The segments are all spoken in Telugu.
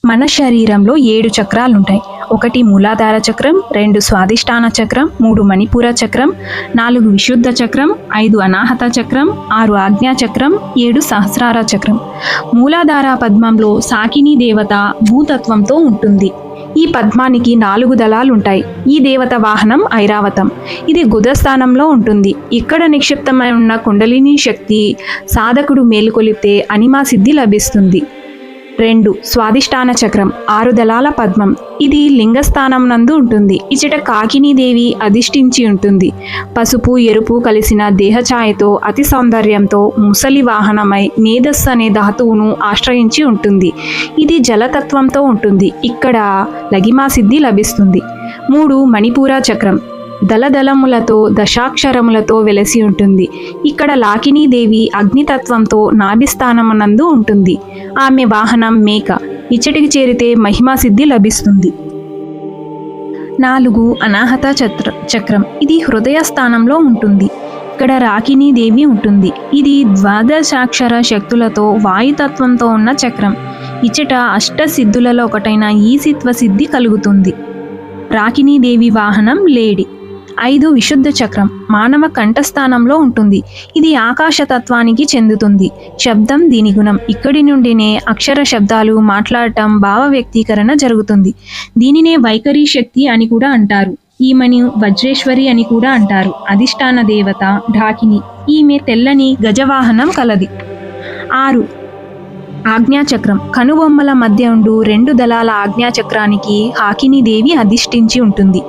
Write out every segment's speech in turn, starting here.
మన శరీరంలో 7 చక్రాలుంటాయి. 1 మూలాధార చక్రం, 2 స్వాదిష్టాన చక్రం, 3 మణిపూర చక్రం, 4 విశుద్ధ చక్రం, 5 అనాహత చక్రం, 6 ఆజ్ఞా చక్రం, 7 సహస్రార చక్రం. మూలాధార పద్మంలో సాకిని దేవత భూతత్వంతో ఉంటుంది. ఈ పద్మానికి 4 దళాలుంటాయి. ఈ దేవత వాహనం ఐరావతం. ఇది గుదస్థానంలో ఉంటుంది. ఇక్కడ నిక్షిప్తమై ఉన్న కుండలిని శక్తి సాధకుడు మేలుకొలిపితే అనిమా సిద్ధి లభిస్తుంది. 2 స్వాదిష్టాన చక్రం 6 దళాల పద్మం. ఇది లింగస్థానం నందు ఉంటుంది. ఇచట కాకినీదేవి అధిష్ఠించి ఉంటుంది. పసుపు ఎరుపు కలిసిన దేహఛాయతో అతి సౌందర్యంతో ముసలి వాహనమై మేధస్సు అనే ధాతువును ఆశ్రయించి ఉంటుంది. ఇది జలతత్వంతో ఉంటుంది. ఇక్కడ లగిమా సిద్ధి లభిస్తుంది. 3 మణిపూర చక్రం దళదళములతో దశాక్షరములతో వెలసి ఉంటుంది. ఇక్కడ లాకినీదేవి అగ్నితత్వంతో నాభిస్థానమునందు ఉంటుంది. ఆమె వాహనం మేక. ఇచ్చటికి చేరితే మహిమా సిద్ధి లభిస్తుంది. 4 అనాహత చక్రం ఇది హృదయ స్థానంలో ఉంటుంది. ఇక్కడ రాకినీదేవి ఉంటుంది. ఇది ద్వాదశాక్షర శక్తులతో వాయుతత్వంతో ఉన్న చక్రం. ఇచ్చట అష్టసిద్ధులలో ఒకటైన ఈసిత్వ సిద్ధి కలుగుతుంది. రాకినీదేవి వాహనం లేడి. 5 విశుద్ధ చక్రం మానవ కంఠస్థానంలో ఉంటుంది. ఇది ఆకాశతత్వానికి చెందుతుంది. శబ్దం దీని గుణం. ఇక్కడి నుండినే అక్షర శబ్దాలు మాట్లాడటం భావ వ్యక్తీకరణ జరుగుతుంది. దీనినే వైఖరి శక్తి అని కూడా అంటారు. ఈమెను వజ్రేశ్వరి అని కూడా అంటారు. అధిష్టాన దేవత ఢాకిని. ఈమె తెల్లని గజవాహనం కలది. 6 ఆజ్ఞాచక్రం కనుబొమ్మల మధ్య ఉండు 2 దళాల ఆజ్ఞాచక్రానికి హాకినీదేవి అధిష్ఠించి ఉంటుంది.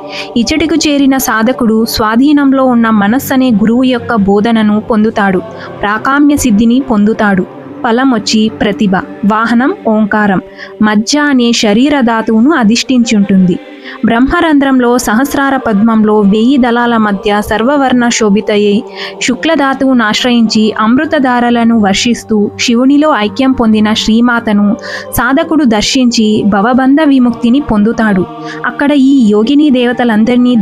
ఇచ్చటికి చేరిన సాధకుడు స్వాధీనంలో ఉన్న మనస్సు అనే గురువు యొక్క బోధనను పొందుతాడు. ప్రాకామ్య సిద్ధిని పొందుతాడు. ఫలం వచ్చి ప్రతిభ. వాహనం ఓంకారం. మజ్జ అనే శరీర ధాతువును అధిష్ఠించి ఉంటుంది. బ్రహ్మరంధ్రంలో సహస్రార పద్మంలో 1000 దళాల మధ్య సర్వవర్ణ శోభితయ్యి శుక్లధాతువును ఆశ్రయించి అమృతధారలను వర్షిస్తూ శివునిలో ఐక్యం పొందిన శ్రీమాతను సాధకుడు దర్శించి భవబంధ విముక్తిని పొందుతాడు. అక్కడ ఈ యోగిని దేవతలందరినీ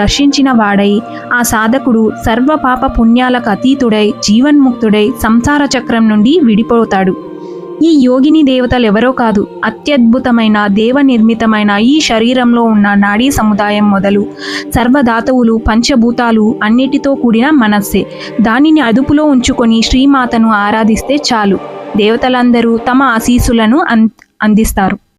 దర్శించిన వాడై ఆ సాధకుడు సర్వ పాప పుణ్యాలకు అతీతుడై జీవన్ముక్తుడై సంసార చక్రం నుండి విడిపోతాడు. ఈ యోగిని దేవతలు ఎవరో కాదు, అత్యద్భుతమైన దేవ నిర్మితమైన ఈ శరీరంలో ఉన్న నాడీ సముదాయం మొదలు సర్వధాతువులు పంచభూతాలు అన్నిటితో కూడిన మనస్సే. దానిని అదుపులో ఉంచుకొని శ్రీమాతను ఆరాధిస్తే చాలు. దేవతలందరూ తమ ఆశీస్సులను అందిస్తారు.